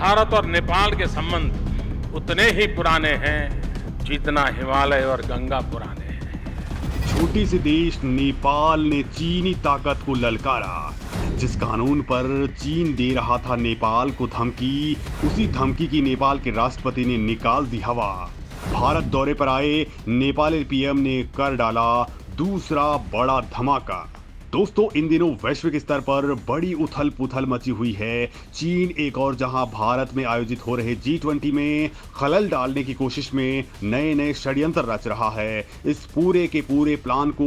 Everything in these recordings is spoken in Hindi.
भारत और नेपाल के संबंध उतने ही पुराने हैं जितना हिमालय और गंगा पुराने हैं। छोटे से देश नेपाल ने चीनी ताकत को ललकारा। जिस कानून पर चीन दे रहा था नेपाल को धमकी, उसी धमकी की नेपाल के राष्ट्रपति ने निकाल दी हवा। भारत दौरे पर आए नेपाली पीएम ने कर डाला दूसरा बड़ा धमाका। दोस्तों, इन दिनों वैश्विक स्तर पर बड़ी उथल पुथल मची हुई है। चीन एक और जहां भारत में आयोजित हो रहे G20 में खलल डालने की कोशिश में नए नए षड्यंत्र रच रहा है। इस पूरे के पूरे प्लान को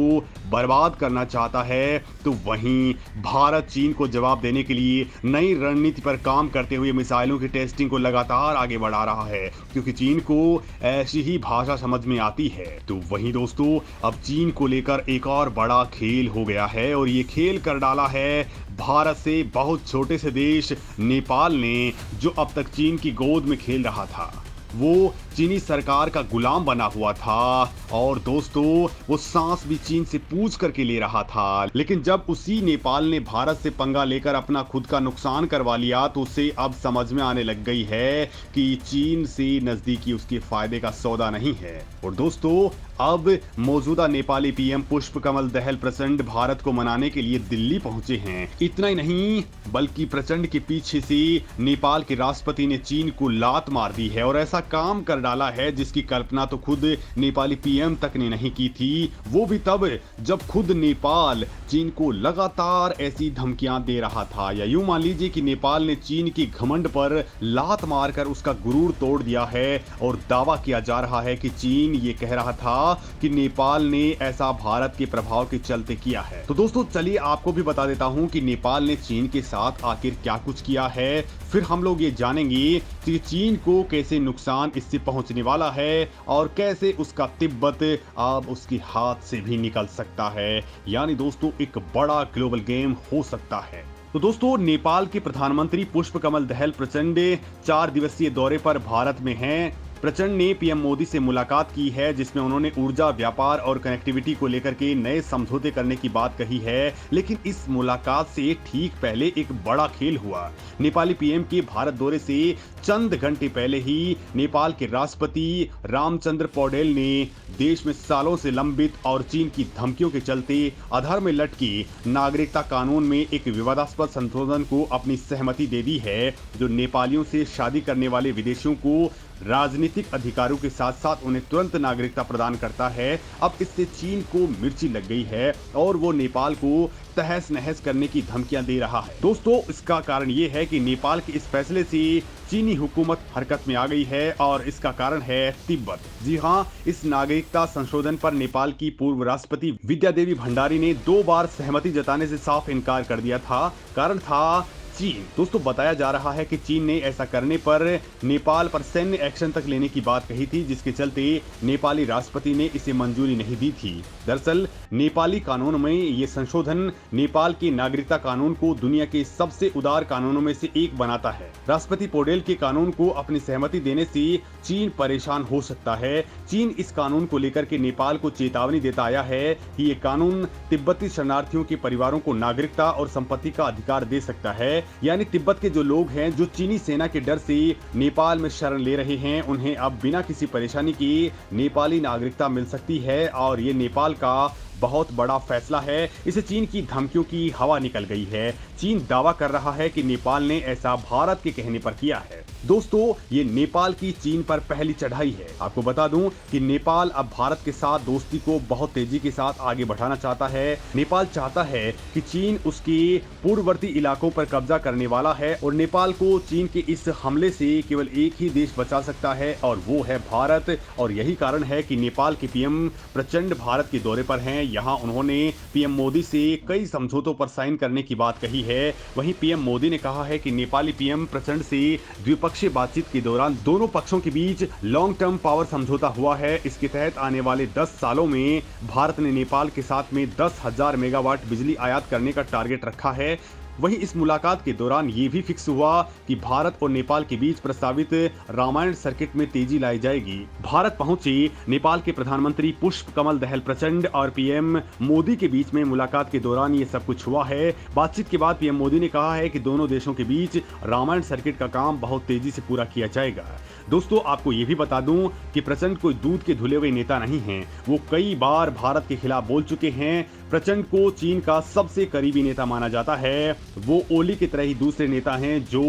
बर्बाद करना चाहता है। तो वहीं भारत चीन को जवाब देने के लिए नई रणनीति पर काम करते हुए मिसाइलों की टेस्टिंग को लगातार आगे बढ़ा रहा है, क्योंकि चीन को ऐसी ही भाषा समझ में आती है। तो वहीं दोस्तों, अब चीन को लेकर एक और बड़ा खेल हो गया है और ये खेल कर डाला है भारत से बहुत छोटे से देश नेपाल ने, जो अब तक चीन की गोद में खेल रहा था। वो चीनी सरकार का गुलाम बना हुआ था और दोस्तों, वो सांस भी चीन से पूछ करके ले रहा था। लेकिन जब उसी नेपाल ने भारत से पंगा लेकर अपना खुद का नुकसान करवा लिया, तो उसे अब समझ में आने लग गई है कि चीन से नजदीकी उसके फायदे का सौदा नहीं है। और दोस्तों, अब मौजूदा नेपाली पीएम पुष्पकमल दहल प्रचंड भारत को मनाने के लिए दिल्ली पहुंचे हैं। इतना ही नहीं, बल्कि प्रचंड के पीछे से नेपाल के राष्ट्रपति ने चीन को लात मार दी है और ऐसा काम कर डाला है जिसकी कल्पना तो खुद नेपाली पीएम तक ने नहीं की थी। वो भी तब जब खुद नेपाल चीन को लगातार ऐसी धमकियां दे रहा था। या यूं मान लीजिए कि नेपाल ने चीन की घमंड पर लात मारकर उसका गुरूर तोड़ दिया है और दावा किया जा रहा है कि चीन ये कह रहा था कि नेपाल ने ऐसा भारत के प्रभाव के चलते किया है। तो दोस्तों, चलिए आपको भी बता देता हूं कि नेपाल ने चीन के साथ आखिर क्या कुछ किया है। फिर हम लोग ये जानेंगे कि चीन को कैसे नुकसान इससे पहुंचने वाला है और कैसे उसका तिब्बत अब उसके हाथ से भी निकल सकता है। यानी दोस्तों, एक बड़ा ग्लोबल गेम हो सकता है। तो दोस्तों, नेपाल के प्रधानमंत्री पुष्पकमल दहल प्रचंड 4 दिवसीय दौरे पर भारत में हैं। प्रचंड ने पीएम मोदी से मुलाकात की है, जिसमें उन्होंने ऊर्जा, व्यापार और कनेक्टिविटी को लेकर के नए समझौते करने की बात कही है। लेकिन इस मुलाकात से ठीक पहले एक बड़ा खेल हुआ। नेपाली पीएम के भारत दौरे से चंद घंटे पहले ही नेपाल के राष्ट्रपति रामचंद्र पौडेल ने देश में सालों से लंबित और चीन की धमकियों के चलते अधर में लटकी नागरिकता कानून में एक विवादास्पद संशोधन को अपनी सहमति दे दी है, जो नेपालियों से शादी करने वाले विदेशियों को राजनीतिक अधिकारों के साथ साथ उन्हें तुरंत नागरिकता प्रदान करता है। अब इससे चीन को मिर्ची लग गई है और वो नेपाल को तहस नहस करने की धमकियां दे रहा है। दोस्तों, इसका कारण ये है कि नेपाल के इस फैसले से चीनी हुकूमत हरकत में आ गई है और इसका कारण है तिब्बत। जी हाँ, इस नागरिकता संशोधन पर नेपाल की पूर्व राष्ट्रपति विद्यादेवी भंडारी ने 2 बार सहमति जताने से साफ इनकार कर दिया था। कारण था चीन। दोस्तों, बताया जा रहा है कि चीन ने ऐसा करने पर नेपाल पर सैन्य एक्शन तक लेने की बात कही थी, जिसके चलते नेपाली राष्ट्रपति ने इसे मंजूरी नहीं दी थी। दरअसल नेपाली कानून में ये संशोधन नेपाल के नागरिकता कानून को दुनिया के सबसे उदार कानूनों में से एक बनाता है। राष्ट्रपति पौडेल के कानून को अपनी सहमति देने से चीन परेशान हो सकता है। चीन इस कानून को लेकर के नेपाल को चेतावनी देता आया है कि ये कानून तिब्बती शरणार्थियों के परिवारों को नागरिकता और संपत्ति का अधिकार दे सकता है। यानी तिब्बत के जो लोग हैं, जो चीनी सेना के डर से नेपाल में शरण ले रहे हैं, उन्हें अब बिना किसी परेशानी के नेपाली नागरिकता मिल सकती है और ये नेपाल का बहुत बड़ा फैसला है। इसे चीन की धमकियों की हवा निकल गई है। चीन दावा कर रहा है कि नेपाल ने ऐसा भारत के कहने पर किया है। दोस्तों, ये नेपाल की चीन पर पहली चढ़ाई है। आपको बता दूं कि नेपाल अब भारत के साथ दोस्ती को बहुत तेजी के साथ आगे बढ़ाना चाहता है। नेपाल चाहता है कि चीन उसके पूर्ववर्ती इलाकों पर कब्जा करने वाला है और नेपाल को चीन के इस हमले से केवल एक ही देश बचा सकता है और वो है भारत। और यही कारण है कि नेपाल के पीएम प्रचंड भारत के दौरे पर हैं। यहाँ उन्होंने पीएम मोदी से कई समझौतों पर साइन करने की बात कही है। वहीं पीएम मोदी ने कहा है कि नेपाली पीएम प्रचंड से द्विपक्षीय बातचीत के दौरान दोनों पक्षों के बीच लॉन्ग टर्म पावर समझौता हुआ है। इसके तहत आने वाले 10 सालों में भारत ने नेपाल के साथ में 10,000 मेगावाट बिजली आयात करने का टारगेट रखा है। वहीं इस मुलाकात के दौरान ये भी फिक्स हुआ कि भारत और नेपाल के बीच प्रस्तावित रामायण सर्किट में तेजी लाई जाएगी। भारत पहुंचे नेपाल के प्रधानमंत्री पुष्प कमल दहल प्रचंड और पीएम मोदी के बीच में मुलाकात के दौरान ये सब कुछ हुआ है। बातचीत के बाद पीएम मोदी ने कहा है कि दोनों देशों के बीच रामायण सर्किट का काम बहुत तेजी से पूरा किया जाएगा। दोस्तों, आपको ये भी बता दूं कि प्रचंड कोई दूध के धुले हुए नेता नहीं हैं। वो कई बार भारत के खिलाफ बोल चुके हैं। प्रचंड को चीन का सबसे करीबी नेता माना जाता है। वो ओली की तरह ही दूसरे नेता हैं जो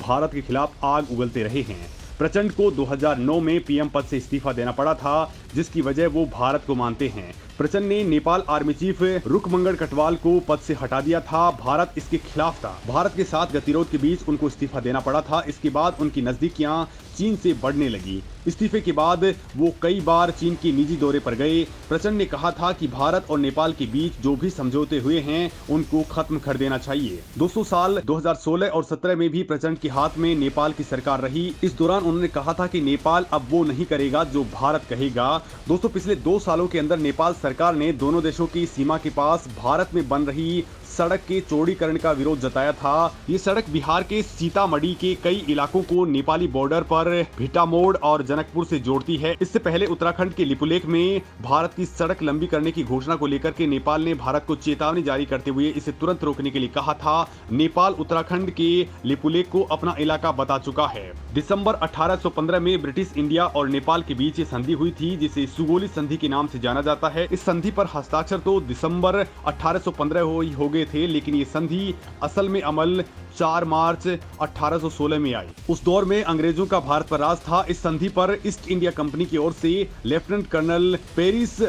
भारत के खिलाफ आग उगलते रहे हैं। प्रचंड को 2009 में पीएम पद से इस्तीफा देना पड़ा था, जिसकी वजह वो भारत को मानते हैं। प्रचंड ने नेपाल आर्मी चीफ रुकमंगल कटवाल को पद से हटा दिया था। भारत इसके खिलाफ था। भारत के साथ गतिरोध के बीच उनको इस्तीफा देना पड़ा था। इसके बाद उनकी नजदीकियां चीन से बढ़ने लगी। इस्तीफे के बाद वो कई बार चीन के निजी दौरे पर गए। प्रचंड ने कहा था कि भारत और नेपाल के बीच जो भी समझौते हुए हैं उनको खत्म कर देना चाहिए। दोस्तों, साल 2016 और 17 में भी प्रचंड के हाथ में नेपाल की सरकार रही। इस दौरान उन्होंने कहा था कि नेपाल अब वो नहीं करेगा जो भारत कहेगा। दोस्तों, पिछले 2 सालों के अंदर नेपाल सरकार ने दोनों देशों की सीमा के पास भारत में बन रही सड़क के चौड़ीकरण का विरोध जताया था। ये सड़क बिहार के सीतामढ़ी के कई इलाकों को नेपाली बॉर्डर पर भिटामोड़ और जनकपुर से जोड़ती है। इससे पहले उत्तराखंड के लिपुलेख में भारत की सड़क लंबी करने की घोषणा को लेकर के नेपाल ने भारत को चेतावनी जारी करते हुए इसे तुरंत रोकने के लिए कहा था। नेपाल उत्तराखंड के लिपुलेख को अपना इलाका बता चुका है। दिसंबर 1815 में ब्रिटिश इंडिया और नेपाल के बीच ये संधि हुई थी, जिसे सुगोली संधि के नाम से जाना जाता है। इस संधि पर हस्ताक्षर तो दिसंबर 1815 हो गए थे, लेकिन ये संधि असल में अमल 4 मार्च 1816 में आई। उस दौर में अंग्रेजों का भारत पर राज था। इस संधि पर ईस्ट इंडिया कंपनी की ओर से लेफ्टिनेंट कर्नल पेरिस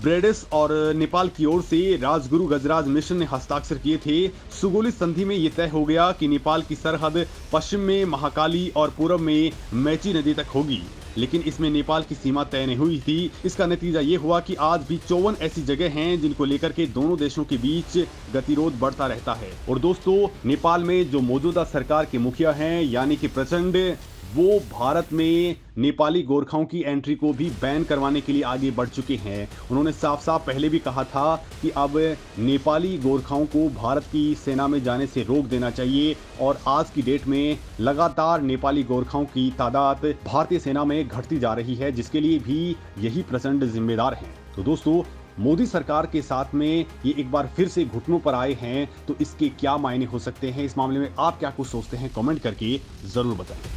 ब्रेडिस और नेपाल की ओर से राजगुरु गजराज मिशन ने हस्ताक्षर किए थे। सुगोली संधि में यह तय हो गया कि नेपाल की सरहद पश्चिम में महाकाली और पूर्व में मैची नदी तक होगी, लेकिन इसमें नेपाल की सीमा तय नहीं हुई थी। इसका नतीजा ये हुआ कि आज भी 54 ऐसी जगह हैं जिनको लेकर के दोनों देशों के बीच गतिरोध बढ़ता रहता है। और दोस्तों, नेपाल में जो मौजूदा सरकार के मुखिया हैं यानी कि प्रचंड, वो भारत में नेपाली गोरखाओं की एंट्री को भी बैन करवाने के लिए आगे बढ़ चुके हैं। उन्होंने साफ साफ पहले भी कहा था कि अब नेपाली गोरखाओं को भारत की सेना में जाने से रोक देना चाहिए। और आज की डेट में लगातार नेपाली गोरखाओं की तादाद भारतीय सेना में घटती जा रही है, जिसके लिए भी यही प्रचंड जिम्मेदार हैं। तो दोस्तों, मोदी सरकार के साथ में ये एक बार फिर से घुटनों पर आए हैं, तो इसके क्या मायने हो सकते हैं? इस मामले में आप क्या कुछ सोचते हैं? कमेंट करके जरूर बताएं।